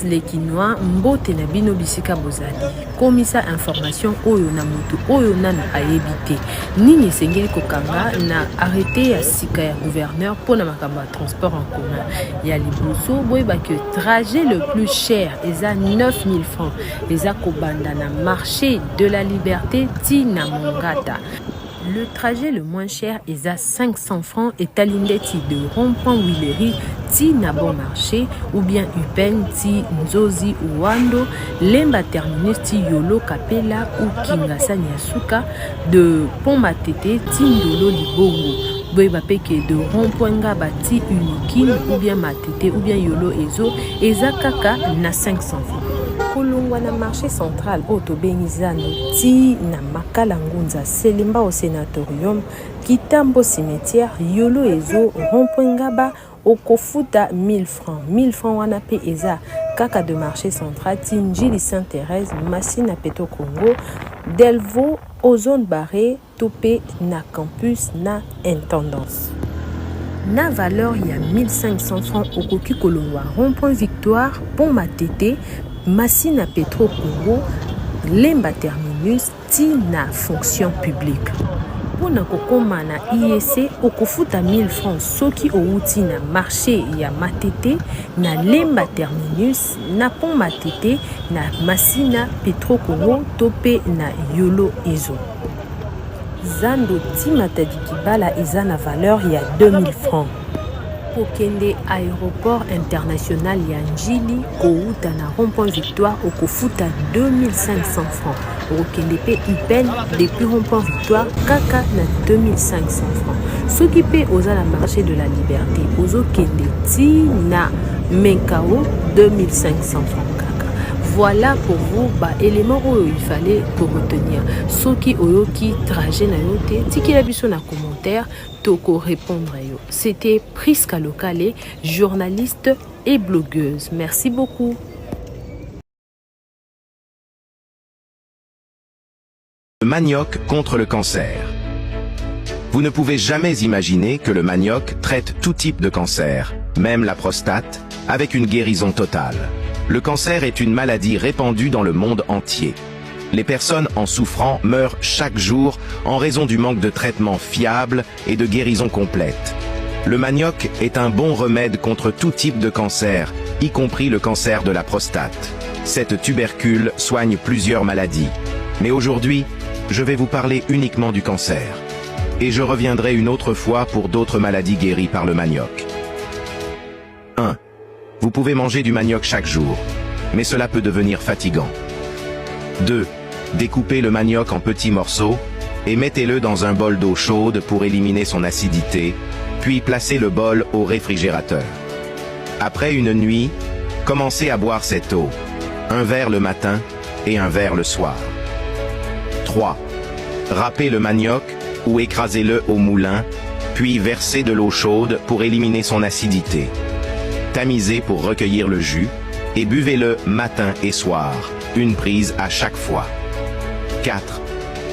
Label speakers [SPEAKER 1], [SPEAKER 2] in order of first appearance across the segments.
[SPEAKER 1] les Quinois, mbote na bino bisika bozali. Komisa information oyo na moto oyo nanu ayebite. Nini sengeli kokanga na arrêté ya sika ya gouverneur pour na makamba transport en commun. Ya liboso boyeba que trajet le plus cher eza 9000 francs. Eza kobanda na marché de la liberté ti na Mongata. Le trajet le moins cher est à 500 francs et talindeti de rond-point Willery ti na bon marché ou bien Upen ti Nzozi ou Wando, Lemba terminus ti Yolo Kapela ou Kingasa Nyasuka de Pont Matete ti Ndolo Libongo. Boyeba peke de rond-point Ngaba ti Unikin ou bien Matete ou bien Yolo Ezo eza kaka na 500 francs. Kolongwa na marché central Otobengizano ti na Makala Ngunza Selimba au sénatorium Kitambo cimetière Yolo Ezo rond-point Ngaba okofuta 1000 francs. 1000 francs wana pe eza kaka de marché central ti Njili Sainte-Thérèse Massina Peto Congo Delvaux aux zones barrées topé na campus na intendance. Na valeur ya 1500 francs okoki kolongwa rond-point Victoire Pont Matete Massina Petro Congo Lemba terminus ti na fonction publique. Pona kokoma na IEC okofuta 1000 francs soki outi na marché ya Matete na Lemba terminus na Pont Matete na Massina Petro Congo topé na Yolo Ezo. Zando ti Matadi Kibala eza na valeur ya 2000 francs. Okende aéroport international ya Njili kouta na rond-point Victoire okofuta 2500 francs. Okende pe Upen depuis rond-point Victoire kaka na 2500 francs. Soki pe oza na marché de la liberté ozokende ti na Menkao 2500 francs kaka. Voilà pour vous éléments où il fallait pour retenir. Soki oyoki trajet na yote tiki la biso na commentaire toko répondre yo. C'était Priska Lokale, journaliste et blogueuse. Merci beaucoup.
[SPEAKER 2] Le manioc contre le cancer. Vous ne pouvez jamais imaginer que le manioc traite tout type de cancer, même la prostate, avec une guérison totale. Le cancer est une maladie répandue dans le monde entier. Les personnes en souffrant meurent chaque jour en raison du manque de traitement fiable et de guérison complète. Le manioc est un bon remède contre tout type de cancer, y compris le cancer de la prostate. Cette tubercule soigne plusieurs maladies. Mais aujourd'hui, je vais vous parler uniquement du cancer. Et je reviendrai une autre fois pour d'autres maladies guéries par le manioc. 1. Vous pouvez manger du manioc chaque jour, mais cela peut devenir fatigant. 2. Découpez le manioc en petits morceaux et mettez-le dans un bol d'eau chaude pour éliminer son acidité, puis placez le bol au réfrigérateur. Après une nuit, commencez à boire cette eau, un verre le matin et un verre le soir. 3. Râpez le manioc ou écrasez-le au moulin, puis versez de l'eau chaude pour éliminer son acidité. Tamisez pour recueillir le jus et buvez-le matin et soir, une prise à chaque fois. 4.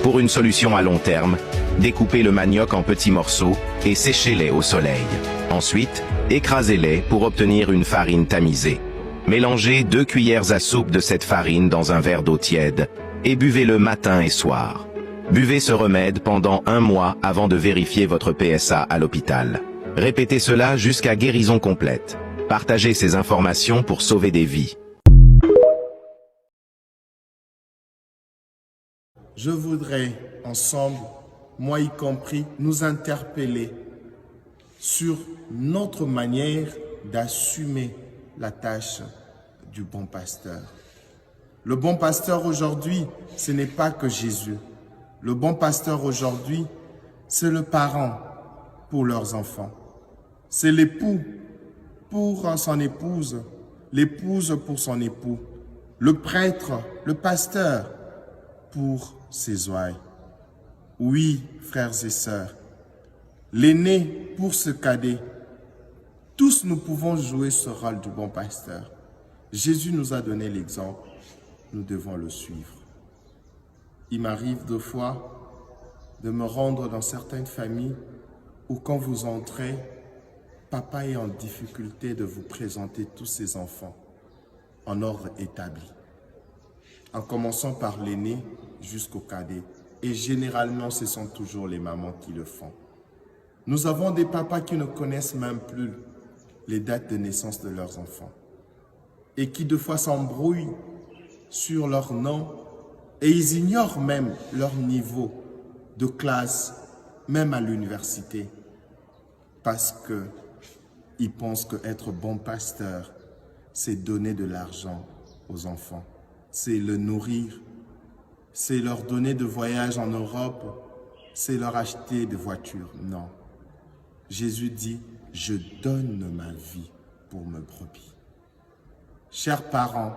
[SPEAKER 2] Pour une solution à long terme, découpez le manioc en petits morceaux et séchez-les au soleil. Ensuite, écrasez-les pour obtenir une farine tamisée. Mélangez 2 cuillères à soupe de cette farine dans un verre d'eau tiède et buvez-le matin et soir. Buvez ce remède pendant 1 mois avant de vérifier votre PSA à l'hôpital. Répétez cela jusqu'à guérison complète. Partagez ces informations pour sauver des vies.
[SPEAKER 3] Je voudrais ensemble, moi y compris, nous interpeller sur notre manière d'assumer la tâche du bon pasteur. Le bon pasteur aujourd'hui, ce n'est pas que Jésus. Le bon pasteur aujourd'hui, c'est le parent pour leurs enfants. C'est l'époux pour son épouse, l'épouse pour son époux, le prêtre, le pasteur pour ses ouailles. Oui, frères et sœurs, l'aîné pour ce cadet. Tous nous pouvons jouer ce rôle du bon pasteur. Jésus nous a donné l'exemple, nous devons le suivre. Il m'arrive 2 fois de me rendre dans certaines familles où quand vous entrez, papa est en difficulté de vous présenter tous ses enfants. en ordre établi, en commençant par l'aîné jusqu'au cadet. Et généralement, ce sont toujours les mamans qui le font. Nous avons des papas qui ne connaissent même plus les dates de naissance de leurs enfants et qui de fois s'embrouillent sur leur nom et ils ignorent même leur niveau de classe, même à l'université, parce qu'ils pensent qu'être bon pasteur, c'est donner de l'argent aux enfants, c'est le nourrir, c'est leur donner de voyages en Europe, c'est leur acheter des voitures. Non. Jésus dit, je donne ma vie pour mes brebis. Chers parents,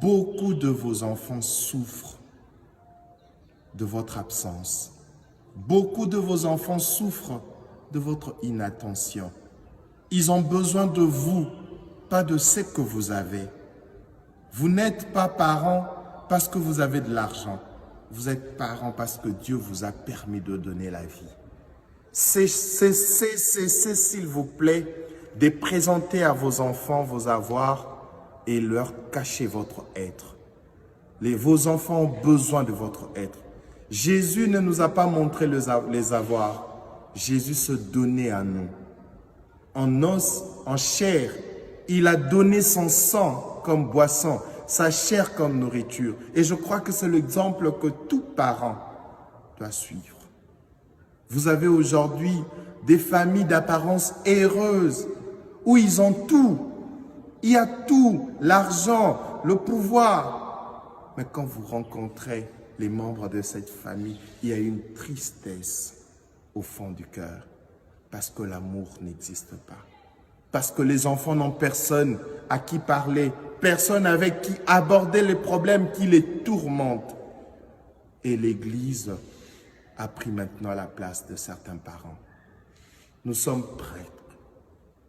[SPEAKER 3] beaucoup de vos enfants souffrent de votre absence. Beaucoup de vos enfants souffrent de votre inattention. Ils ont besoin de vous, pas de ce que vous avez. Vous n'êtes pas parents parce que vous avez de l'argent. Vous êtes parents parce que Dieu vous a permis de donner la vie. Cessez, s'il vous plaît, de présenter à vos enfants vos avoirs et leur cacher votre être. Vos enfants ont besoin de votre être. Jésus ne nous a pas montré les avoirs. Jésus se donnait à nous. En os, en chair, il a donné son sang comme boisson, sa chair comme nourriture. Et je crois que c'est l'exemple que tout parent doit suivre. Vous avez aujourd'hui des familles d'apparence heureuse où ils ont tout. Il y a tout, l'argent, le pouvoir. Mais quand vous rencontrez les membres de cette famille, il y a une tristesse au fond du cœur parce que l'amour n'existe pas. Parce que les enfants n'ont personne à qui parler, personne avec qui aborder les problèmes qui les tourmentent. Et l'Église a pris maintenant la place de certains parents. Nous sommes prêtres.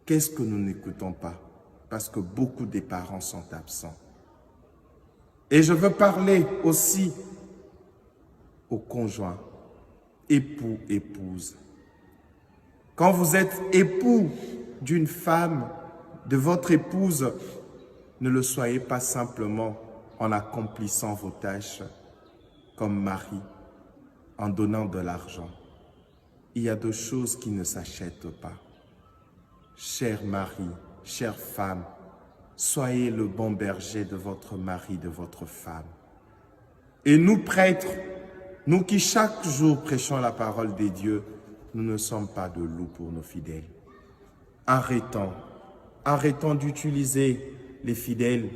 [SPEAKER 3] Qu'est-ce que nous n'écoutons pas? Parce que beaucoup des parents sont absents. Et je veux parler aussi aux conjoints, époux, épouses. Quand vous êtes époux d'une femme, de votre épouse, ne le soyez pas simplement en accomplissant vos tâches comme mari, en donnant de l'argent. Il y a des choses qui ne s'achètent pas. Cher mari, chère femme, soyez le bon berger de votre mari, de votre femme. Et nous prêtres, nous qui chaque jour prêchons la parole des dieux, nous ne sommes pas de loups pour nos fidèles. Arrêtons d'utiliser les fidèles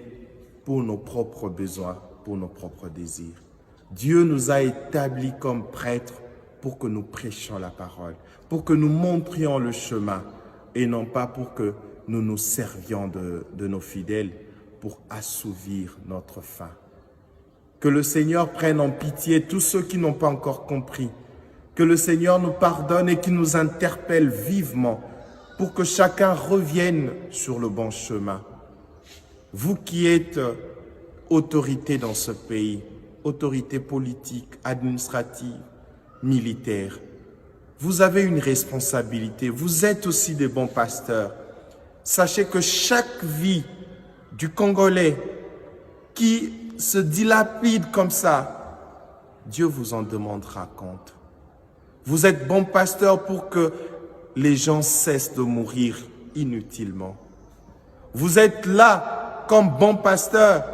[SPEAKER 3] pour nos propres besoins, pour nos propres désirs. Dieu nous a établis comme prêtres pour que nous prêchions la parole, pour que nous montrions le chemin et non pas pour que nous nous servions de nos fidèles pour assouvir notre faim. Que le Seigneur prenne en pitié tous ceux qui n'ont pas encore compris. Que le Seigneur nous pardonne et qu'il nous interpelle vivement pour que chacun revienne sur le bon chemin. Vous qui êtes autorité dans ce pays, autorité politique, administrative, militaire, vous avez une responsabilité. Vous êtes aussi des bons pasteurs. Sachez que chaque vie du Congolais qui se dilapide comme ça, Dieu vous en demandera compte. Vous êtes bons pasteurs pour que les gens cessent de mourir inutilement. Vous êtes là comme bons pasteurs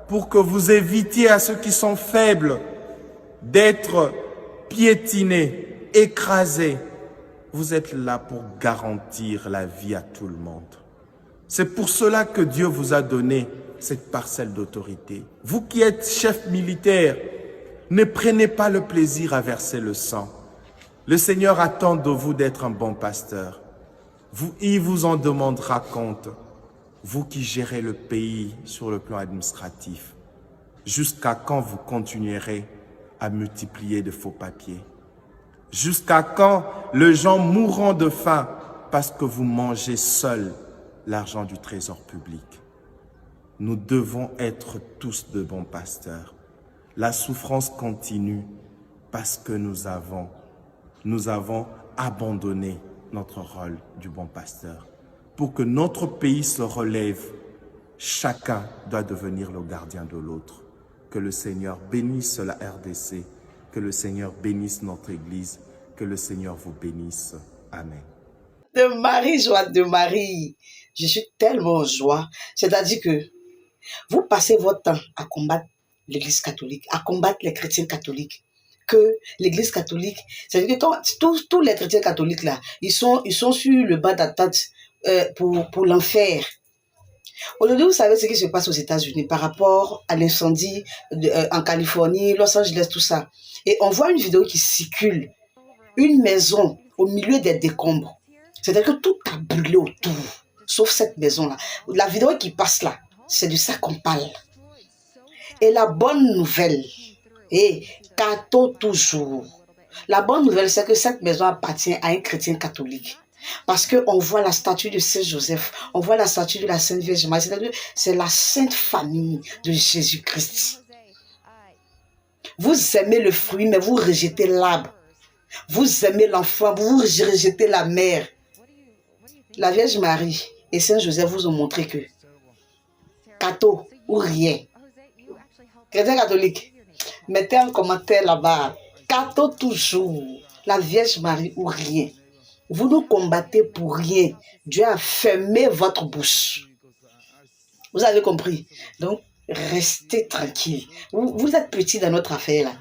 [SPEAKER 3] pour que vous évitiez à ceux qui sont faibles d'être piétinés, écrasés. Vous êtes là pour garantir la vie à tout le monde. C'est pour cela que Dieu vous a donné cette parcelle d'autorité. Vous qui êtes chef militaire, ne prenez pas le plaisir à verser le sang. Le Seigneur attend de vous d'être un bon pasteur. Il vous en demandera compte. Vous qui gérez le pays sur le plan administratif, jusqu'à quand vous continuerez à multiplier de faux papiers? Jusqu'à quand les gens mourront de faim parce que vous mangez seuls l'argent du trésor public? Nous devons être tous de bons pasteurs. La souffrance continue parce que nous avons abandonné notre rôle du bon pasteur. Pour que notre pays se relève Chacun doit devenir le gardien de l'autre. Que le Seigneur bénisse la RDC, que le Seigneur bénisse notre Église, que le Seigneur vous bénisse. Amen.
[SPEAKER 4] De Marie, joie de Marie. Je suis tellement en joie. C'est-à-dire que vous passez votre temps à combattre l'Église catholique, à combattre les chrétiens catholiques. Que l'Église catholique, c'est-à-dire que tous les chrétiens catholiques là, ils sont sur le bas d'attente pour l'enfer. Aujourd'hui, vous savez ce qui se passe aux États-Unis par rapport à l'incendie en Californie, Los Angeles, tout ça. Et on voit une vidéo qui circule, une maison au milieu des décombres. C'est-à-dire que tout a brûlé autour, sauf cette maison-là. La vidéo qui passe là, c'est de ça qu'on parle. Et la bonne nouvelle, et cadeau toujours. La bonne nouvelle, c'est que cette maison appartient à un chrétien catholique. Parce qu'on voit la statue de Saint Joseph, on voit la statue de la Sainte Vierge Marie, c'est-à-dire c'est la sainte famille de Jésus-Christ. Vous aimez le fruit, mais vous rejetez l'arbre. Vous aimez l'enfant, vous rejetez la mère. La Vierge Marie et Saint Joseph vous ont montré que cadeau ou rien. Chrétien catholique, mettez un commentaire là-bas. Cadeau toujours. La Vierge Marie ou rien. Vous nous combattez pour rien. Dieu a fermé votre bouche. Vous avez compris? Donc, restez tranquille. Vous êtes petits dans notre affaire là.